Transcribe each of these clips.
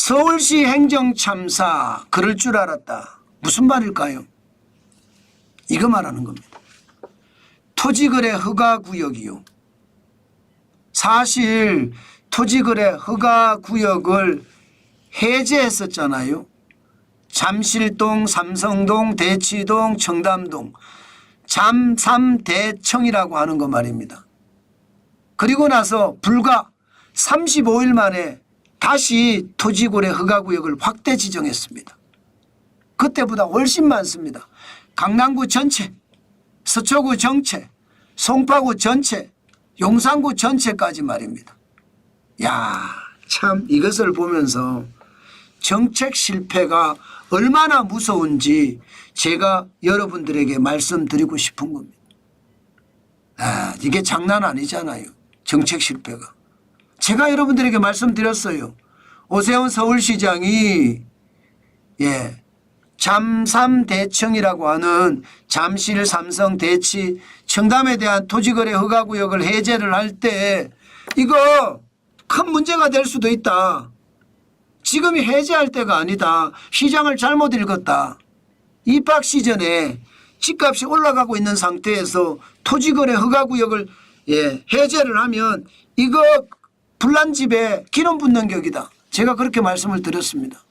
서울시 행정참사 그럴 줄 알았다. 무슨 말일까요? 이거 말하는 겁니다. 토지거래 허가구역이요. 사실 토지거래 허가구역을 해제했었잖아요. 잠실동, 삼성동, 대치동, 청담동, 잠삼대청이라고 하는 거 말입니다. 그리고 나서 불과 35일 만에 다시 토지거래 허가구역을 확대 지정했습니다. 그때보다 훨씬 많습니다. 강남구 전체, 서초구 전체, 송파구 전체, 용산구 전체까지 말입니다. 야, 참 이것을 보면서 정책 실패가 얼마나 무서운지 제가 여러분들에게 말씀드리고 싶은 겁니다. 이게 장난 아니잖아요. 정책 실패가. 제가 여러분들에게 말씀드렸어요. 오세훈 서울시장이 잠삼대청이라고 하는 잠실, 삼성, 대치, 청담에 대한 토지거래 허가구역을 해제를 할 때 이거 큰 문제가 될 수도 있다. 지금이 해제할 때가 아니다. 시장을 잘못 읽었다. 입학 시즌에 집값이 올라가고 있는 상태에서 토지거래 허가구역을 해제를 하면 이거 불난집에 기름 붓는 격이다. 제가 그렇게 말씀을 드렸습니다.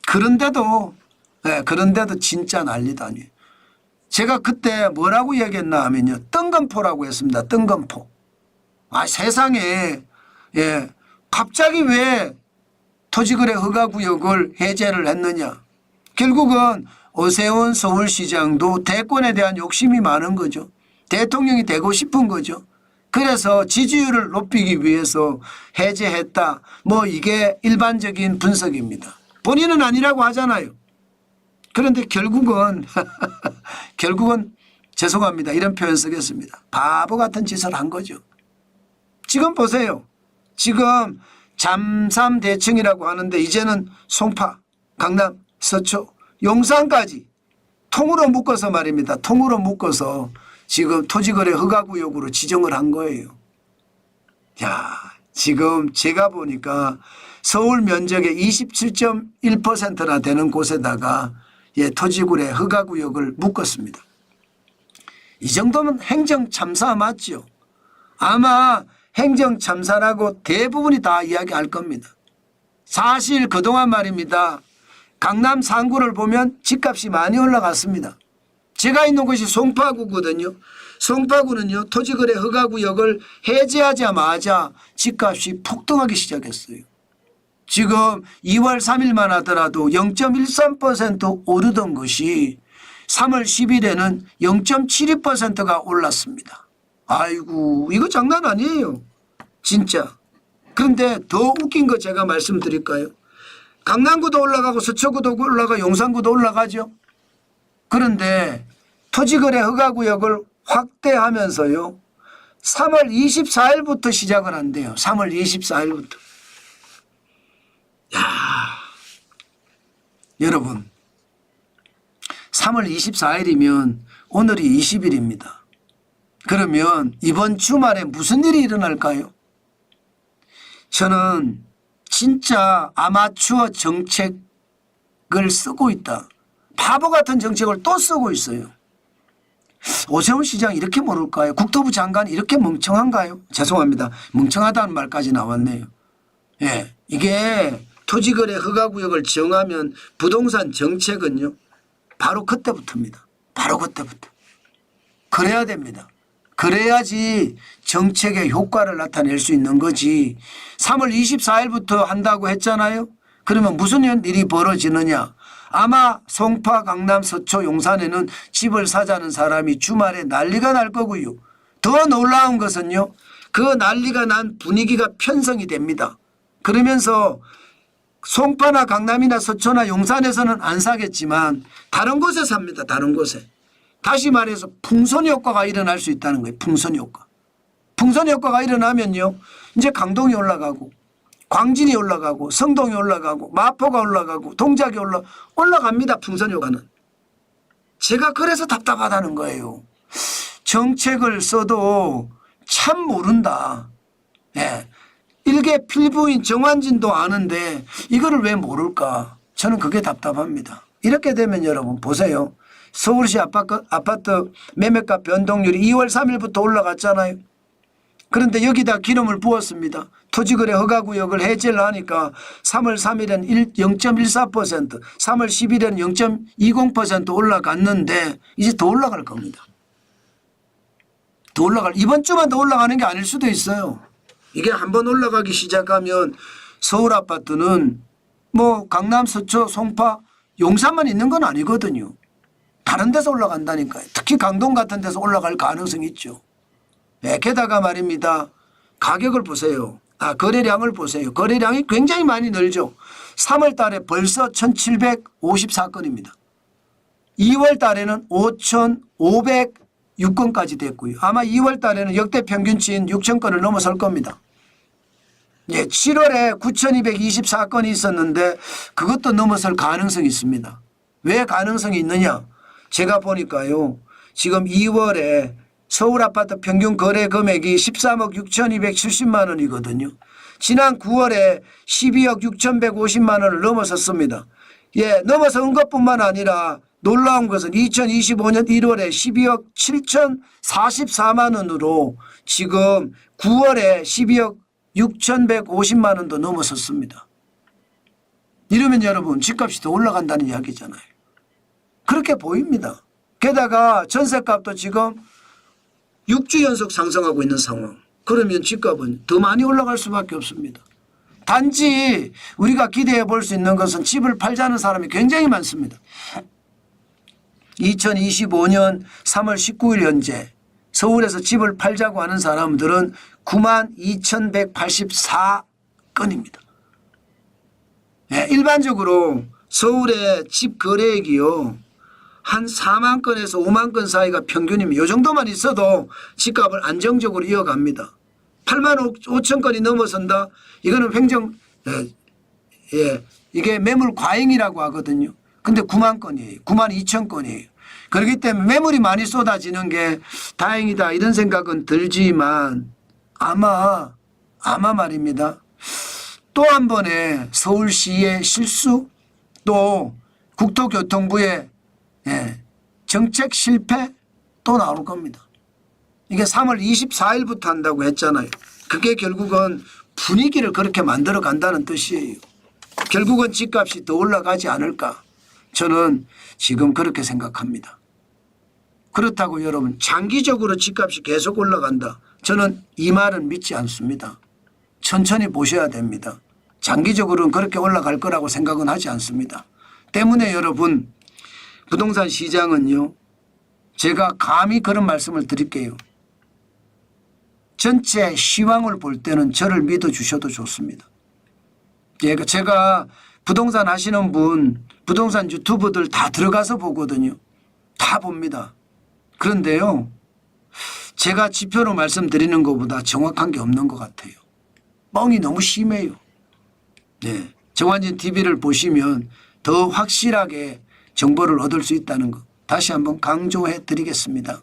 그런데도 진짜 난리다니. 제가 그때 뭐라고 얘기했나 하면요. 뜬금포라고 했습니다. 뜬금포. 세상에 갑자기 왜 토지거래 허가구역을 해제를 했느냐. 결국은 오세훈 서울시장도 대권에 대한 욕심이 많은 거죠. 대통령이 되고 싶은 거죠. 그래서 지지율을 높이기 위해서 해제했다. 이게 일반적인 분석입니다. 본인은 아니라고 하잖아요. 그런데 결국은 죄송합니다. 이런 표현 쓰겠습니다. 바보 같은 짓을 한 거죠. 지금 보세요. 지금 잠삼대청이라고 하는데 이제는 송파, 강남, 서초, 용산까지 통으로 묶어서 말입니다. 통으로 묶어서 지금 토지거래 허가구역으로 지정을 한 거예요. 지금 제가 보니까 서울 면적의 27.1%나 되는 곳에다가 토지거래 허가구역을 묶었습니다. 이 정도면 행정참사 맞죠? 아마 행정참사라고 대부분이 다 이야기할 겁니다. 사실 그동안 말입니다. 강남 상구를 보면 집값이 많이 올라갔습니다. 제가 있는 곳이 송파구거든요. 송파구는요. 토지거래 허가구역을 해제하자마자 집값이 폭등하기 시작했어요. 지금 2월 3일만 하더라도 0.13% 오르던 것이 3월 10일에는 0.72%가 올랐습니다. 아이고 이거 장난 아니에요. 진짜. 그런데 더 웃긴 거 제가 말씀드릴까요? 강남구도 올라가고 서초구도 올라가고 용산구도 올라가죠. 그런데 토지거래 허가구역을 확대하면서요. 3월 24일부터 시작을 한대요. 3월 24일부터. 여러분 3월 24일이면 오늘이 20일입니다. 그러면 이번 주말에 무슨 일이 일어날까요? 저는 진짜 아마추어 정책을 쓰고 있다. 바보 같은 정책을 또 쓰고 있어요. 오세훈 시장 이렇게 모를까요? 국토부 장관이 이렇게 멍청한가요? 죄송합니다. 멍청하다는 말까지 나왔네요. 이게 토지거래 허가구역을 정하면 부동산 정책은요. 바로 그때부터입니다. 바로 그때부터. 그래야 됩니다. 그래야지 정책의 효과를 나타낼 수 있는 거지. 3월 24일부터 한다고 했잖아요. 그러면 무슨 일이 벌어지느냐. 아마 송파, 강남, 서초, 용산에는 집을 사자는 사람이 주말에 난리가 날 거고요. 더 놀라운 것은요. 그 난리가 난 분위기가 편성이 됩니다. 그러면서 송파나 강남이나 서초나 용산에서는 안 사겠지만 다른 곳에 삽니다. 다른 곳에. 다시 말해서 풍선 효과가 일어날 수 있다는 거예요. 풍선 효과. 풍선 효과가 일어나면요. 이제 강동이 올라가고 광진이 올라가고 성동이 올라가고 마포가 올라가고 동작이 올라갑니다. 풍선 효과는. 제가 그래서 답답하다는 거예요. 정책을 써도 참 모른다. 일개 필부인 정환진도 아는데 이거를 왜 모를까? 저는 그게 답답합니다. 이렇게 되면 여러분 보세요. 서울시 아파트 매매가 변동률이 2월 3일부터 올라갔잖아요. 그런데 여기다 기름을 부었습니다. 토지거래 허가구역을 해제를 하니까 3월 3일엔 0.14%, 3월 10일에는 0.20% 올라갔는데 이제 더 올라갈 겁니다. 더 이번 주만 더 올라가는 게 아닐 수도 있어요. 이게 한번 올라가기 시작하면 서울 아파트는 뭐 강남, 서초, 송파, 용산만 있는 건 아니거든요. 다른 데서 올라간다니까요. 특히 강동 같은 데서 올라갈 가능성이 있죠. 네, 게다가 말입니다. 가격을 보세요. 거래량을 보세요. 거래량이 굉장히 많이 늘죠. 3월 달에 벌써 1754건입니다. 2월 달에는 5506건까지 됐고요. 아마 2월 달에는 역대 평균치인 6,000건을 넘어설 겁니다. 예, 7월에 9,224건이 있었는데 그것도 넘어설 가능성이 있습니다. 왜 가능성이 있느냐? 제가 보니까요. 지금 2월에 서울 아파트 평균 거래 금액이 13억 6,270만 원이거든요. 지난 9월에 12억 6,150만 원을 넘어섰습니다. 예, 넘어선 것뿐만 아니라 놀라운 것은 2025년 1월에 12억 7,044만 원으로 지금 9월에 12억 6,150만 원도 넘어섰습니다. 이러면 여러분 집값이 더 올라간다는 이야기잖아요. 그렇게 보입니다. 게다가 전세값도 지금 6주 연속 상승하고 있는 상황. 그러면 집값은 더 많이 올라갈 수밖에 없습니다. 단지 우리가 기대해 볼 수 있는 것은 집을 팔자는 사람이 굉장히 많습니다. 2025년 3월 19일 현재 서울에서 집을 팔자고 하는 사람들은 92,184건입니다. 네, 일반적으로 서울의 집 거래액이요. 한 4만 건에서 5만 건 사이가 평균입니다. 이 정도만 있어도 집값을 안정적으로 이어갑니다. 8만 5천 건이 넘어선다. 이거는 이게 매물 과잉이라고 하거든요. 근데 9만 건이에요. 9만 2천 건이에요. 그렇기 때문에 매물이 많이 쏟아지는 게 다행이다 이런 생각은 들지만 아마 말입니다. 또 한 번의 서울시의 실수 또 국토교통부의 정책 실패 또 나올 겁니다. 이게 3월 24일부터 한다고 했잖아요. 그게 결국은 분위기를 그렇게 만들어 간다는 뜻이에요. 결국은 집값이 더 올라가지 않을까. 저는 지금 그렇게 생각합니다. 그렇다고 여러분 장기적으로 집값이 계속 올라간다. 저는 이 말은 믿지 않습니다. 천천히 보셔야 됩니다. 장기적으로는 그렇게 올라갈 거라고 생각은 하지 않습니다. 때문에 여러분 부동산 시장은요. 제가 감히 그런 말씀을 드릴게요. 전체 시황을 볼 때는 저를 믿어주셔도 좋습니다. 제가 부동산 하시는 분 부동산 유튜브들 다 들어가서 보거든요. 다 봅니다. 그런데요. 제가 지표로 말씀드리는 것보다 정확한 게 없는 것 같아요. 뻥이 너무 심해요. 네, 정환진 TV를 보시면 더 확실하게 정보를 얻을 수 있다는 것 다시 한번 강조해 드리겠습니다.